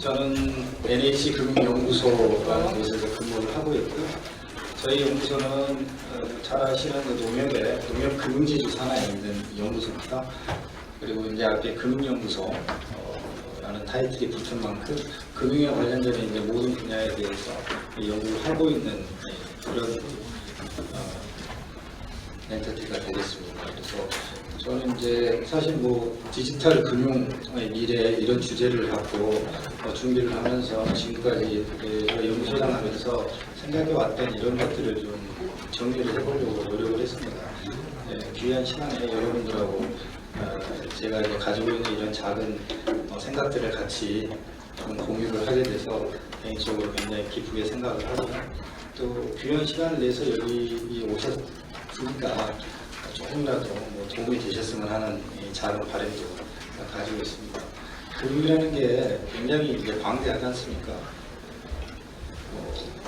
저는 NH금융연구소라는 곳에서 근무를 하고 있고요. 저희 연구소는 잘 아시는 그 농협 금융지주 산하에 있는 연구소입니다. 그리고 이제 앞에 금융연구소라는 타이틀이 붙은 만큼 금융에 관련된 이제 모든 분야에 대해서 연구를 하고 있는 그런 엔터티가 되겠습니다. 그래서 저는 이제 사실 디지털 금융의 미래 이런 주제를 갖고 준비를 하면서 지금까지 연구소장 하면서 생각해 왔던 이런 것들을 좀 정리를 해보려고 노력을 했습니다. 귀한 시간에 여러분들하고 제가 이제 가지고 있는 이런 작은 생각들을 같이 좀 공유를 하게 돼서 개인적으로 굉장히 기쁘게 생각을 하고요. 또 귀한 시간을 내서 여기 오셨으니까 조금이라도 도움이 되셨으면 하는 작은 바람도 가지고 있습니다. 금융이라는 게 굉장히 이제 광대하지 않습니까?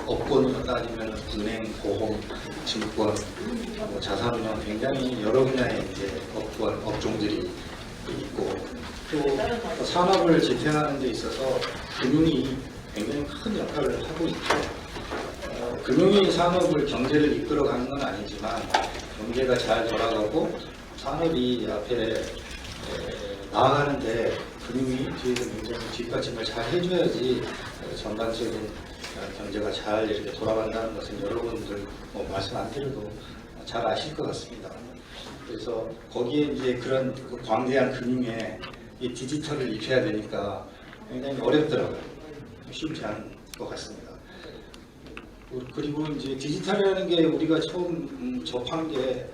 업권으로 따지면 은행, 보험, 증권, 자산운용 굉장히 여러 분야의 이제 업종들이 있고 또 산업을 지탱하는 데 있어서 금융이 굉장히 큰 역할을 하고 있죠. 금융이 산업을 경제를 이끌어가는 건 아니지만 경제가 잘 돌아가고 산업이 앞에 나아가는데 금융이 뒤에서 굉장히 뒷받침을 잘 해줘야지 전반적인 경제가 잘 이렇게 돌아간다는 것은 여러분들 말씀 안 드려도 잘 아실 것 같습니다. 그래서 거기에 이제 그런 광대한 금융에 이 디지털을 입혀야 되니까 굉장히 어렵더라고요. 쉽지 않은 것 같습니다. 그리고 이제 디지털이라는 게 우리가 처음 접한 게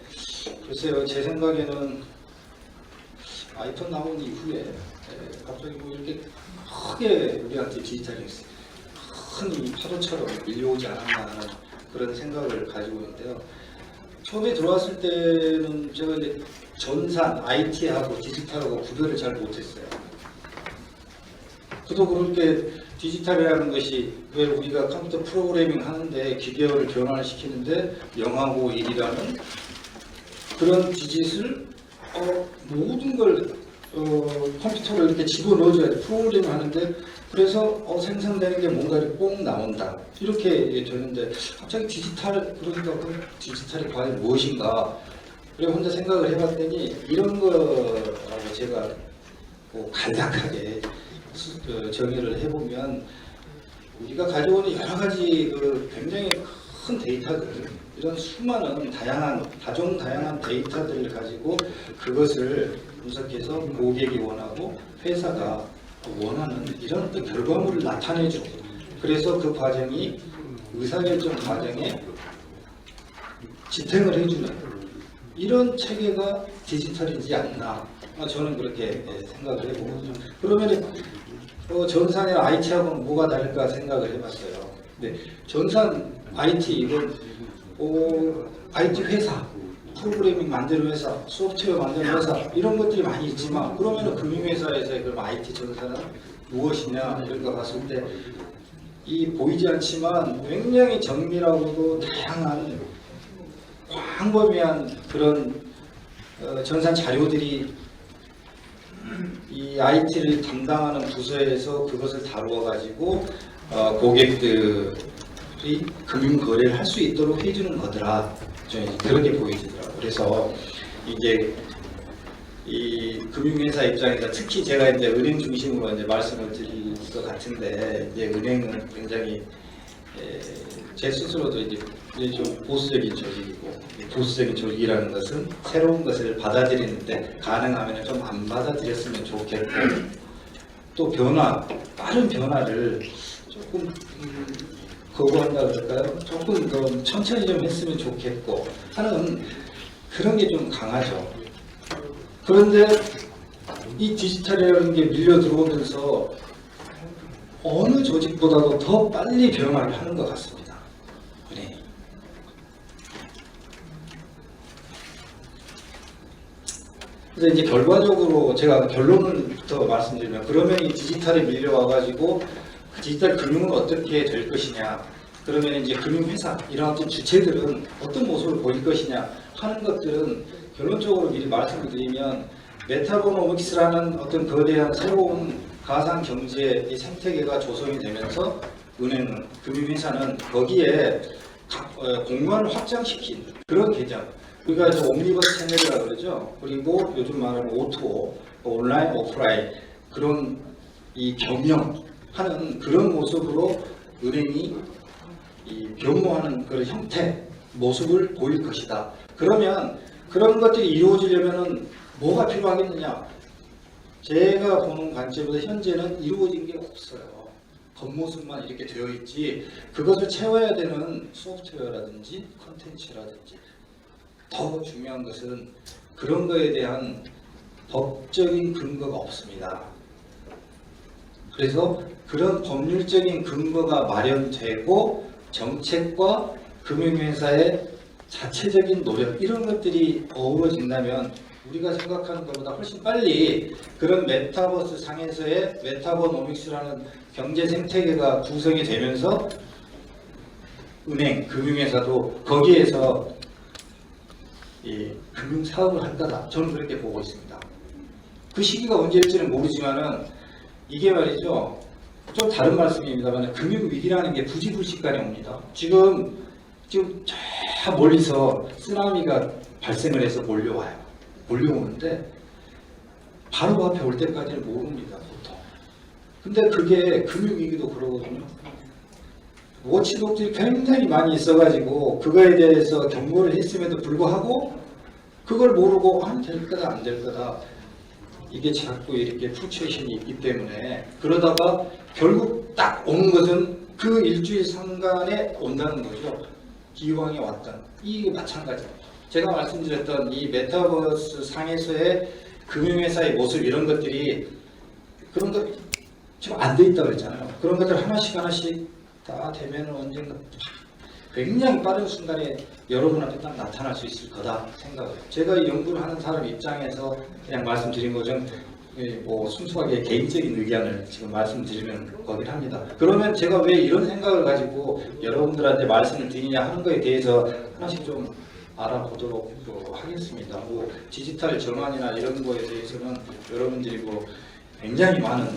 글쎄요, 제 생각에는 아이폰 나온 이후에 갑자기 이렇게 크게 우리한테 디지털이 큰 이 파도처럼 밀려오지 않았나 하는 그런 생각을 가지고 있는데요. 처음에 들어왔을 때는 제가 이제 전산, IT하고 디지털하고 구별을 잘 못했어요. 저도 그렇게 디지털이라는 것이 왜 우리가 컴퓨터 프로그래밍 하는데 기계어를 변환시키는데 0하고 1이라는 그런 디짓을 모든 걸 컴퓨터로 이렇게 집어넣어줘야 돼. 프로그래밍 하는데 그래서 생성되는 게 뭔가 이렇게 꼭 나온다. 이렇게 되는데 갑자기 그러니까 그 디지털이 과연 무엇인가? 그리고 혼자 생각을 해봤더니 이런 거라고 제가 간략하게 정의를 해보면 우리가 가져오는 여러 가지 굉장히 큰 데이터들, 이런 수많은 다양한 데이터들을 가지고 그것을 분석해서 고객이 원하고 회사가 원하는 이런 어떤 결과물을 나타내주고, 그래서 그 과정이 의사결정 과정에 지탱을 해주는 이런 체계가 디지털이지 않나, 저는 그렇게 생각을 해보거든요. 그러면 전산이나 IT하고는 뭐가 다를까 생각을 해봤어요. 네, 전산 IT 이건 IT 회사, 프로그래밍 만드는 회사, 소프트웨어 만드는 회사 이런 것들이 많이 있지만 그러면 금융회사에서의 그럼 IT 전산은 무엇이냐 이런 거 봤을 때 보이지 않지만 굉장히 정밀하고도 다양한 광범위한 그런 전산 자료들이 이 IT를 담당하는 부서에서 그것을 다루어 가지고 고객들이 금융 거래를 할 수 있도록 해주는 거더라. 저는 그렇게 보이더라고요. 그래서 이제 이 금융회사 입장에서 특히 제가 이제 은행 중심으로 이제 말씀을 드릴 것 같은데, 이제 은행은 굉장히 제 스스로도 이제 좀 보수적인 조직이고, 보수적인 조직이라는 것은 새로운 것을 받아들이는데 가능하면 좀 안 받아들였으면 좋겠고, 또 빠른 변화를 조금 거부한다 그럴까요? 조금 더 천천히 좀 했으면 좋겠고 하는 그런 게 좀 강하죠. 그런데 이 디지털이라는 게 밀려 들어오면서 어느 조직보다도 더 빨리 변화를 하는 것 같습니다. 네. 그래서 이제 결과적으로 제가 결론부터 말씀드리면, 그러면 이 디지털이 밀려와가지고 디지털 금융은 어떻게 될 것이냐, 그러면 이제 금융회사 이런 어떤 주체들은 어떤 모습을 보일 것이냐 하는 것들은 결론적으로 미리 말씀을 드리면 메타보노믹스라는 어떤 거대한 새로운 가상 경제의 생태계가 조성이 되면서 은행은, 금융회사는 거기에 공간을 확장시킨 그런 개념. 우리가 이제 옴니버스 채널이라고 그러죠. 그리고 요즘 말하는 O2O, 온라인, 오프라인 그런 이 경영하는 그런 모습으로 은행이 이 변모하는 그런 형태, 모습을 보일 것이다. 그러면 그런 것들이 이루어지려면은 뭐가 필요하겠느냐? 제가 보는 관점에서 현재는 이루어진 게 없어요. 겉모습만 이렇게 되어 있지 그것을 채워야 되는 소프트웨어라든지 컨텐츠라든지 더 중요한 것은 그런 거에 대한 법적인 근거가 없습니다. 그래서 그런 법률적인 근거가 마련되고 정책과 금융회사의 자체적인 노력 이런 것들이 어우러진다면 우리가 생각하는 것보다 훨씬 빨리 그런 메타버스 상에서의 메타버노믹스라는 경제 생태계가 구성이 되면서 은행, 금융회사도 거기에서 이 금융 사업을 할 거다. 저는 그렇게 보고 있습니다. 그 시기가 언제일지는 모르지만은 이게 말이죠. 좀 다른 말씀입니다만 금융 위기라는 게 부지불식간에 옵니다. 지금 저 멀리서 쓰나미가 발생을 해서 몰려오는데 바로 앞에 올 때까지는 모릅니다. 보통. 근데 그게 금융위기도 그러거든요. 워치독들이 굉장히 많이 있어가지고 그거에 대해서 경고를 했음에도 불구하고 그걸 모르고 될 거다 안 될 거다 이게 자꾸 이렇게 플루처에이션이 있기 때문에 그러다가 결국 딱 오는 것은 그 일주일 상간에 온다는 거죠. 기왕에 왔던 이게 마찬가지입니다. 제가 말씀드렸던 이 메타버스 상에서의 금융회사의 모습 이런 것들이 그런 것 지금 안 돼 있다고 그랬잖아요. 그런 것들 하나씩 다 되면 언젠가 굉장히 빠른 순간에 여러분 앞에 딱 나타날 수 있을 거다 생각해요. 제가 이 연구를 하는 사람 입장에서 그냥 말씀드린 거좀 뭐 순수하게 개인적인 의견을 지금 말씀드리면 거긴 합니다. 그러면 제가 왜 이런 생각을 가지고 여러분들한테 말씀을 드리냐 하는 거에 대해서 하나씩 좀 알아보도록 하겠습니다. 뭐 디지털 전환이나 이런 거에 대해서는 여러분들이 뭐 굉장히 많은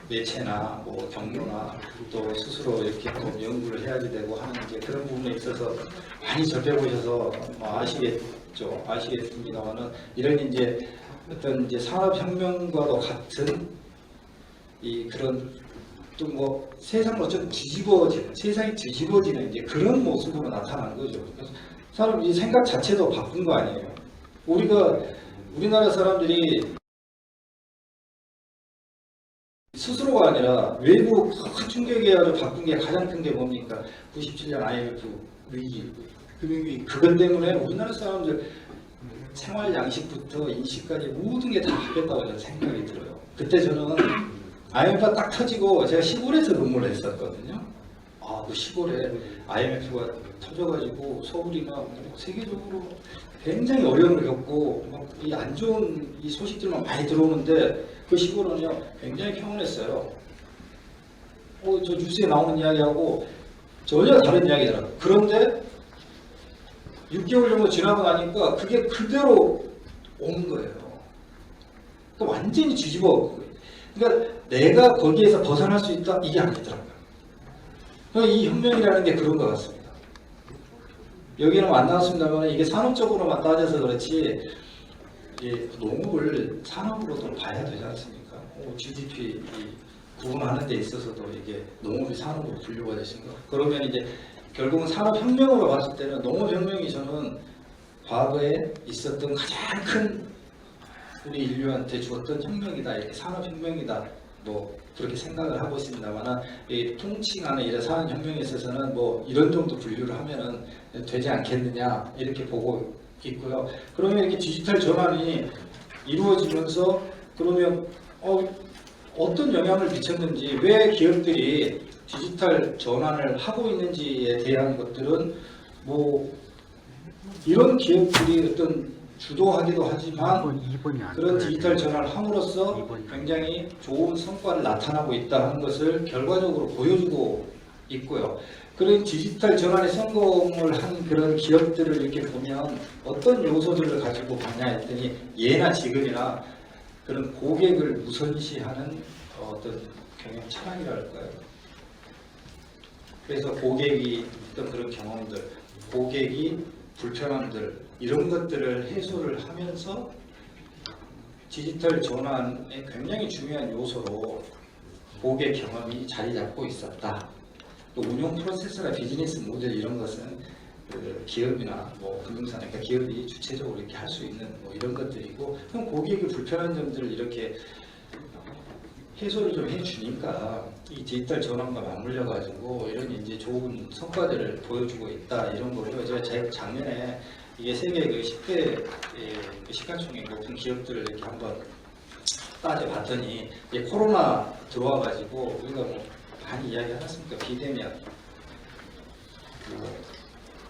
매체나 뭐 경로나 또 스스로 이렇게 또 연구를 해야지 되고 하는 게 그런 부분에 있어서 많이 접해보셔서 뭐 아시겠습니다만은 이런 이제 어떤 이제 산업혁명과도 같은 이 그런 또 뭐 세상으로 좀 세상이 뒤집어지는 이제 그런 모습으로 나타나는 거죠. 그래서 사람 이 생각 자체도 바꾼 거 아니에요. 우리나라 사람들이 스스로가 아니라 외부 큰 충격에 아주 바꾼 게 가장 큰 게 뭡니까? 97년 IMF 위기, 금융위기 그것 때문에 우리나라 사람들 생활 양식부터 인식까지 모든 게 다 바뀌었다고 저는 생각이 들어요. 그때 저는 IMF가 딱 터지고 제가 시골에서 근무를 했었거든요. 그 시골에 IMF가 터져가지고 서울이나 뭐 세계적으로 굉장히 어려움을 겪고 막 이 안 좋은 이 소식들만 많이 들어오는데 그 시골은요 굉장히 평온했어요. 저 뉴스에 나오는 이야기하고 전혀 다른 이야기더라고요. 그런데 6개월 정도 지나고 나니까 그게 그대로 오는 거예요. 그러니까 완전히 뒤집어. 그러니까 내가 거기에서 벗어날 수 있다? 이게 아니더라고요. 그러니까 이 혁명이라는 게 그런 것 같습니다. 여기는 안 나왔습니다만 이게 산업적으로만 따져서 그렇지 농업을 산업으로도 봐야 되지 않습니까? GDP 구분하는 데 있어서도 이게 농업이 산업으로 분류가 되신가? 그러면 이제 결국은 산업혁명으로 봤을 때는 농업혁명이 저는 과거에 있었던 가장 큰 우리 인류한테 주었던 혁명이다. 이렇게 산업혁명이다. 뭐 그렇게 생각을 하고 있습니다만 이 통칭하는 이런 산업혁명에 있어서는 뭐 이런 정도 분류를 하면은 되지 않겠느냐 이렇게 보고 있고요. 그러면 이렇게 디지털 전환이 이루어지면서 그러면 어떤 영향을 미쳤는지 왜 기업들이 디지털 전환을 하고 있는지에 대한 것들은 뭐 이런 기업들이 어떤 주도하기도 하지만 그런 디지털 전환을 함으로써 굉장히 좋은 성과를 나타나고 있다 하는 것을 결과적으로 보여주고 있고요. 그런 디지털 전환에 성공을 한 그런 기업들을 이렇게 보면 어떤 요소들을 가지고 봤냐 했더니 예나 지금이나 그런 고객을 우선시하는 어떤 경영 철학이랄까요. 그래서 고객이 어떤 그런 경험들, 고객이 불편함들 이런 것들을 해소를 하면서 디지털 전환의 굉장히 중요한 요소로 고객 경험이 자리 잡고 있었다. 또 운영 프로세스나 비즈니스 모델 이런 것은 그 기업이나 뭐 금융사나 그러니까 기업이 주체적으로 이렇게 할 수 있는 뭐 이런 것들이고, 그럼 고객이 불편한 점들을 이렇게 해소를 좀 해주니까 이 디지털 전환과 맞물려 가지고 이런 이제 좋은 성과들을 보여주고 있다 이런 거고요. 제가 작년에 이게 세계 그 10대 시가총액 높은 기업들을 이렇게 한번 따져봤더니 이제 코로나 들어와 가지고 우리가 뭐 많이 이야기 하셨습니까? 비대면,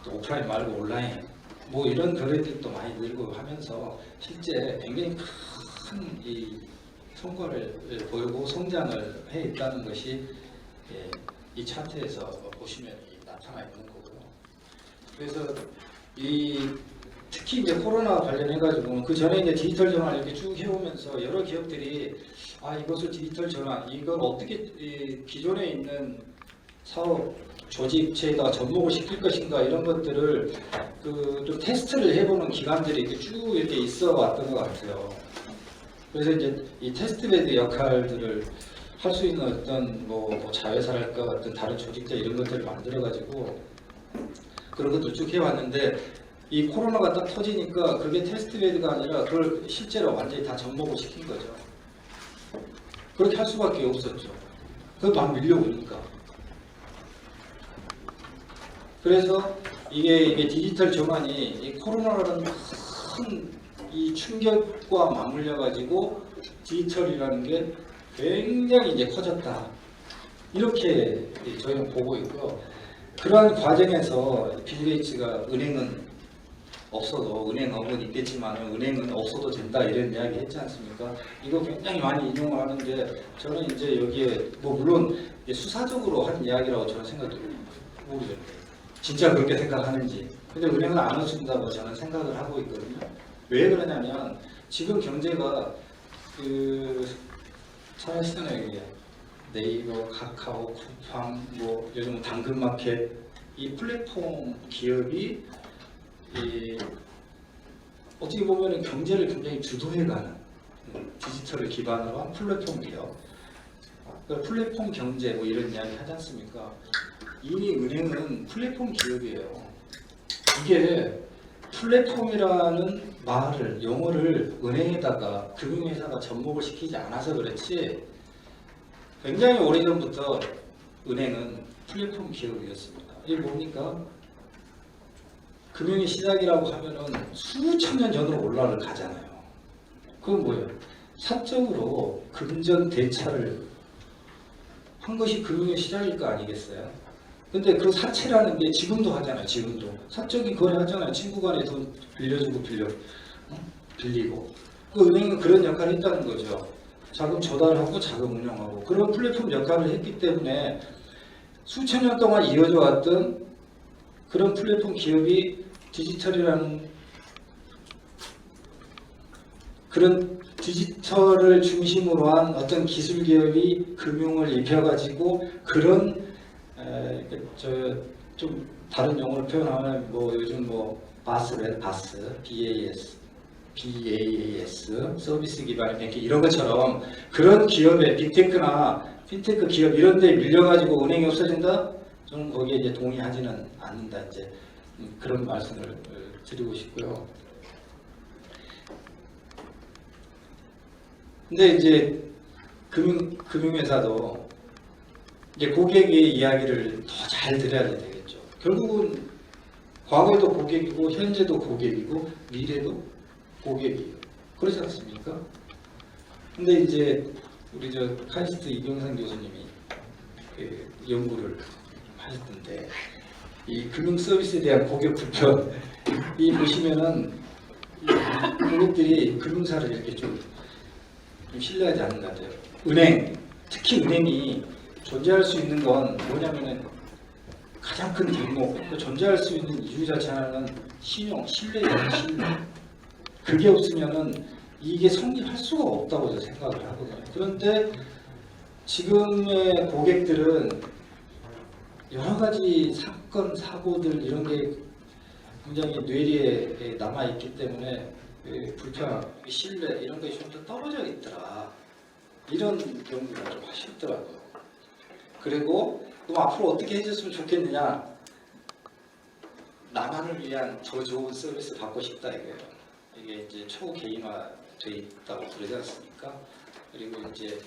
또 오프라인 말고 온라인, 뭐 이런 거래들도 많이 늘고 하면서 실제 굉장히 큰 이 성과를 보이고 성장을 해 있다는 것이 이 차트에서 보시면 나타나 있는 거고요. 그래서 특히 이제 코로나 관련해 가지고 그 전에 이제 디지털 전환을 이렇게 쭉 해오면서 여러 기업들이 이것을 디지털 전환, 이걸 어떻게 기존에 있는 사업 조직체에다 접목을 시킬 것인가 이런 것들을 좀 테스트를 해보는 기간들이 이렇게 쭉 이렇게 있어 왔던 것 같아요. 그래서 이제 이 테스트베드 역할들을 할 수 있는 어떤 뭐 자회사랄까 어떤 다른 조직자 이런 것들을 만들어 가지고 그런 것도 쭉 해왔는데, 이 코로나가 딱 터지니까 그게 테스트베드가 아니라 그걸 실제로 완전히 다 접목을 시킨 거죠. 그렇게 할 수밖에 없었죠. 그거 막 밀려오니까. 그래서 이게 디지털 전환이 이 코로나라는 큰 이 충격과 맞물려 가지고 디지털이라는 게 굉장히 이제 커졌다. 이렇게 저희는 보고 있고요. 그러한 과정에서 빌 게이츠가 은행은 없어도, 은행업은 있겠지만 은행은 없어도 된다 이런 이야기 했지 않습니까? 이거 굉장히 많이 인용을 하는데, 저는 이제 여기에 뭐 물론 수사적으로 한 이야기라고 저는 생각해요. 모르겠어요. 진짜 그렇게 생각하는지. 근데 은행은 안 없앤다고 저는 생각을 하고 있거든요. 왜 그러냐면 지금 경제가 사실은 네이버, 카카오, 쿠팡, 뭐 요즘 당근마켓 이 플랫폼 기업이 어떻게 보면 경제를 굉장히 주도해가는 디지털을 기반으로 한 플랫폼 기업, 그러니까 플랫폼 경제 뭐 이런 이야기 하지 않습니까? 이미 은행은 플랫폼 기업이에요. 이게 플랫폼이라는 말을, 용어를 은행에다가 금융회사가 접목을 시키지 않아서 그렇지 굉장히 오래전부터 은행은 플랫폼 기업이었습니다. 이게 뭡니까? 금융의 시작이라고 하면은 수천 년 전으로 올라를 가잖아요. 그건 뭐예요? 사적으로 금전 대차를 한 것이 금융의 시작일 거 아니겠어요? 근데 그 사채라는 게 지금도 하잖아요. 지금도 사적인 거래 하잖아요. 친구 간에 돈 빌려주고 빌리고. 그 은행은 그런 역할을 했다는 거죠. 자금 조달하고 자금 운영하고 그런 플랫폼 역할을 했기 때문에 수천 년 동안 이어져 왔던 그런 플랫폼 기업이 디지털이라는 그런 디지털을 중심으로 한 어떤 기술 기업이 금융을 입혀가지고 그런 좀 다른 용어로 표현하면 뭐 요즘 뭐 BAS 서비스 기반의 뱅킹 이런 것처럼 그런 기업의 빅테크나 핀테크 기업 이런 데 밀려가지고 은행이 없어진다? 저는 거기에 이제 동의하지는 않는다. 이제 그런 말씀을 드리고 싶고요. 근데 이제 금융회사도 이제 고객의 이야기를 더 잘 들어야 되겠죠. 결국은 과거에도 고객이고 현재도 고객이고 미래도 고객이에요. 그렇지 않습니까? 근데 이제 우리 카이스트 이병상 교수님이 그 연구를 하셨던데 이 금융 서비스에 대한 고객 불편 이 보시면은 고객들이 금융사를 이렇게 좀 신뢰하지 않는 것 같아요. 은행, 특히 은행이 존재할 수 있는 건 뭐냐면은 가장 큰 대목, 존재할 수 있는 이유 자체 하나는 신용, 신뢰예요. 신뢰. 그게 없으면은 이게 성립할 수가 없다고 저는 생각을 하거든요. 그런데 지금의 고객들은 여러 가지 사건, 사고들 이런 게 굉장히 뇌리에 남아 있기 때문에 불편, 신뢰 이런 것이 좀 더 떨어져 있더라. 이런 경우가 좀 하시더라고요. 그리고 그럼 앞으로 어떻게 해줬으면 좋겠느냐? 나만을 위한 더 좋은 서비스 받고 싶다 이거예요. 이게 이제 초개인화돼 있다고 그러지 않습니까? 그리고 이제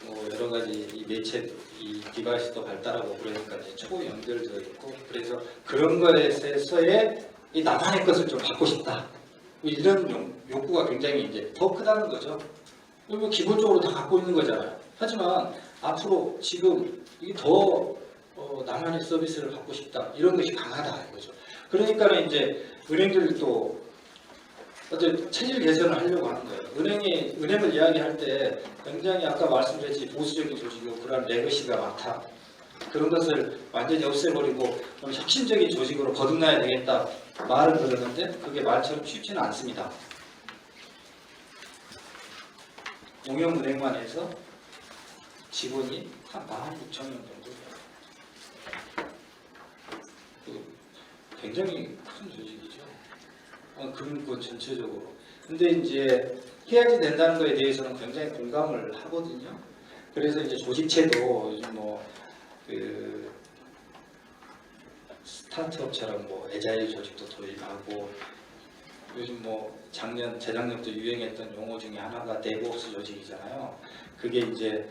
뭐 여러 가지 이 매체, 이 디바이스도 발달하고 그러니까 이제 초연결되어 있고 그래서 그런 것에서의 이 나만의 것을 좀 받고 싶다. 이런 욕구가 굉장히 이제 더 크다는 거죠. 그리고 기본적으로 다 갖고 있는 거잖아요. 하지만 앞으로 지금 이게 더 나만의 서비스를 받고 싶다. 이런 것이 강하다 이거죠. 그러니까 이제 은행들도 어떤 체질 개선을 하려고 하는 거예요. 은행을 이야기할 때 굉장히 아까 말씀드렸지 보수적인 조직이고 그런 레거시가 많다. 그런 것을 완전히 없애버리고 혁신적인 조직으로 거듭나야 되겠다 말은 그러는데 그게 말처럼 쉽지는 않습니다. 농협은행만 해서 직원이 한 16,000명 정도 굉장히 큰 조직이죠. 금융권 전체적으로. 근데 이제 해야지 된다는 거에 대해서는 굉장히 공감을 하거든요. 그래서 이제 조직체도 요즘 그 스타트업처럼 에자일 조직도 도입하고 요즘 재작년부터 유행했던 용어 중에 하나가 데브옵스 조직이잖아요. 그게 이제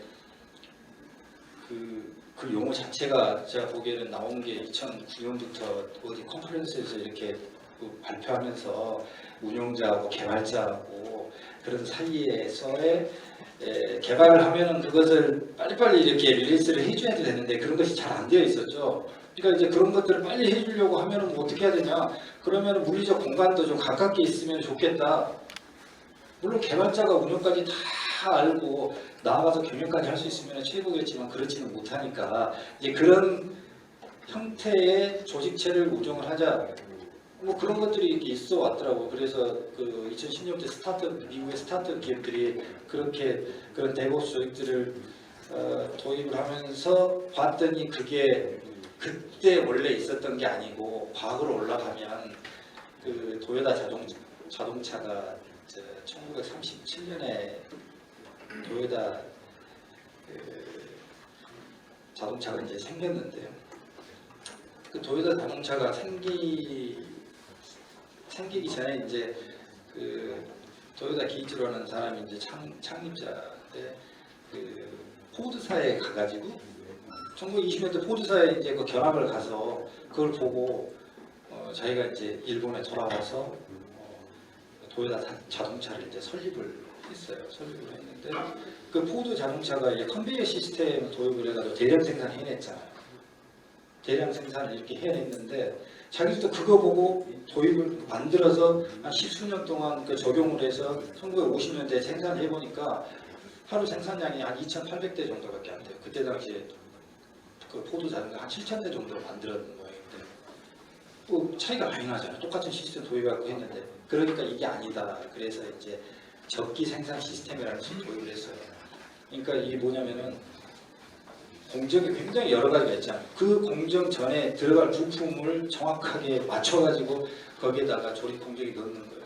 그 용어 자체가 제가 보기에는 나온 게 2009년부터 어디 컨퍼런스에서 이렇게 발표하면서 운영자하고 개발자하고 그런 사이에서의 개발을 하면은 그것을 빨리빨리 이렇게 릴리스를 해줘야 되는데 그런 것이 잘 안 되어 있었죠. 그러니까 이제 그런 것들을 빨리 해주려고 하면은 어떻게 해야 되냐? 그러면 물리적 공간도 좀 가깝게 있으면 좋겠다. 물론 개발자가 운영까지 다 알고 나아가서 경영까지 할 수 있으면 최고겠지만 그렇지는 못하니까 이제 그런 형태의 조직체를 운영을 하자. 그런 것들이 이렇게 있어 왔더라고. 그래서 그 2010년대 미국의 스타트업 기업들이 그렇게 그런 데브옵스 조직들을 도입을 하면서 봤더니 그게 그때 원래 있었던 게 아니고 과거로 올라가면 그 도요타 자동차가 1937년에 도요타 자동차가 이제 생겼는데요. 그 도요타 자동차가 생기기 전에 이제 그 도요타 기이치로라는 사람이 이제 창립자인데 그 포드사에 가가지고 1920년대 포드사에 이제 그 견학을 가서 그걸 보고 자기가 이제 일본에 돌아와서 도요타 자동차를 이제 설립을 했어요. 설립을 했는데 그 포드 자동차가 이제 컨베이어 시스템 도입을 해가지고 대량 생산을 해냈잖아요. 대량 생산을 이렇게 해냈는데 자기도 그거 보고 도입을 만들어서 한 십수년 동안 그 적용을 해서 1950년대에 생산을 해보니까 하루 생산량이 한 2,800대 정도밖에 안 돼요. 그때 당시에 그 포드 자동차 한 7,000대 정도 만들었는 모양인데 차이가 많이 나잖아요. 똑같은 시스템 도입하고 했는데 그러니까 이게 아니다. 그래서 이제 적기 생산 시스템이라는 것을 도입을 했어요. 그러니까 이게 뭐냐면은 공정이 굉장히 여러 가지가 있잖아요. 그 공정 전에 들어갈 부품을 정확하게 맞춰가지고 거기에다가 조립 공정이 넣는 거예요.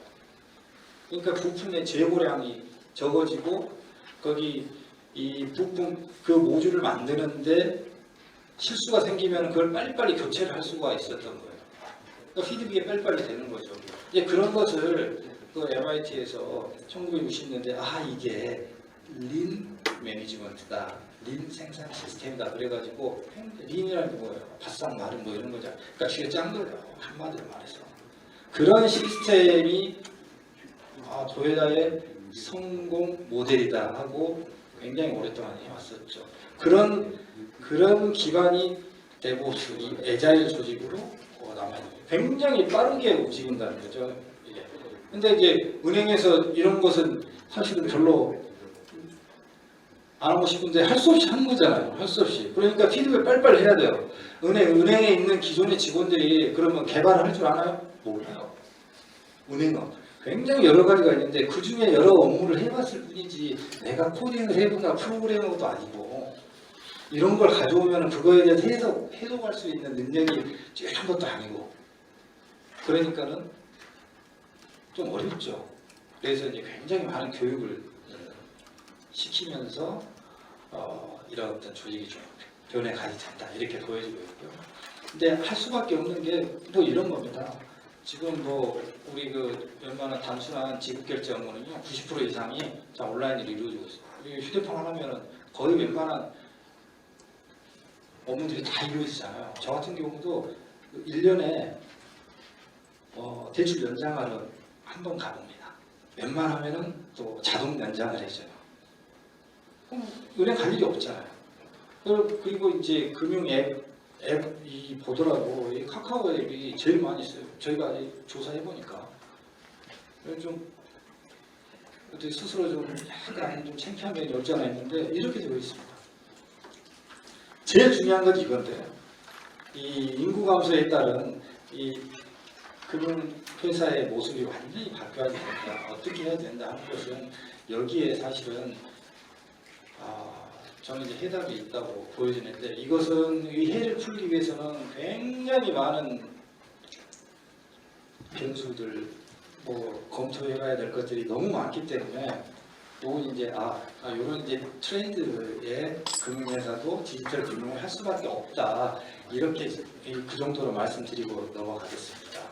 그러니까 부품의 재고량이 적어지고 거기 이 부품 그 모듈을 만드는데 실수가 생기면 그걸 빨리빨리 교체를 할 수가 있었던 거예요. 그러니까 피드백이 빨리빨리 되는 거죠. 이제 그런 것을 그 MIT에서 1960년대 이게 린 매니지먼트다. 린 생산 시스템이다. 그래가지고 린이라는 게 뭐예요? 바싹 마른 이런 거죠. 그러니까 쥐가 짠 거예요. 한마디로 말해서. 그런 시스템이 도요타의 성공 모델이다 하고 굉장히 오랫동안 해왔었죠. 그런 기반이 데브옵스, 이 에자일 조직으로 남아있는 거예요. 굉장히 빠르게 움직인다는 거죠. 이게. 근데 이제 은행에서 이런 것은 사실은 별로 안 하고 싶은데 할 수 없이 하는 거잖아요. 할 수 없이. 그러니까 피드백 빨리빨리 해야 돼요. 은행에 있는 기존의 직원들이 그러면 개발을 할 줄 아나요? 몰라요. 은행은. 굉장히 여러 가지가 있는데 그 중에 여러 업무를 해봤을 뿐이지 내가 코딩을 해본다 프로그래머도 아니고 이런 걸 가져오면 그거에 대해서 해석할 수 있는 능력이 뛰어난 것도 아니고 그러니까는 좀 어렵죠. 그래서 이제 굉장히 많은 교육을 시키면서 이런 어떤 조직이 좀 변해가야 된다 이렇게 보여지고 있고요. 근데 할 수밖에 없는 게 뭐 이런 겁니다. 지금 뭐 우리 그 웬만한 단순한 지급 결제 업무는요 90% 이상이 다 온라인으로 이루어지고 있어요. 휴대폰 하나면은 거의 웬만한 업무들이 다 이루어지잖아요. 저 같은 경우도 1년에 대출 연장하러 한 번 가봅니다. 웬만하면은 또 자동 연장을 해줘요. 그럼 은행 갈 일이 없잖아요. 그리고 이제 금융 앱이 보더라도 이 카카오 앱이 제일 많이 써요. 저희가 조사해 보니까 좀 어떻게 스스로 좀 약간 좀 창피한 면이 없지 않아 있는데 이렇게 되어 있습니다. 제일 중요한 건 이건데 이 인구 감소에 따른 이 금융회사의 모습이 완전히 바뀌어야 된다. 어떻게 해야 된다 하는 것은 여기에 사실은 저는 이제 해답이 있다고 보여지는데 이것은 이 해를 풀기 위해서는 굉장히 많은 변수들 검토해봐야 될 것들이 너무 많기 때문에 또 이제 이런 이제 트렌드의 금융회사도 디지털 금융을 할 수밖에 없다 이렇게 그 정도로 말씀드리고 넘어가겠습니다.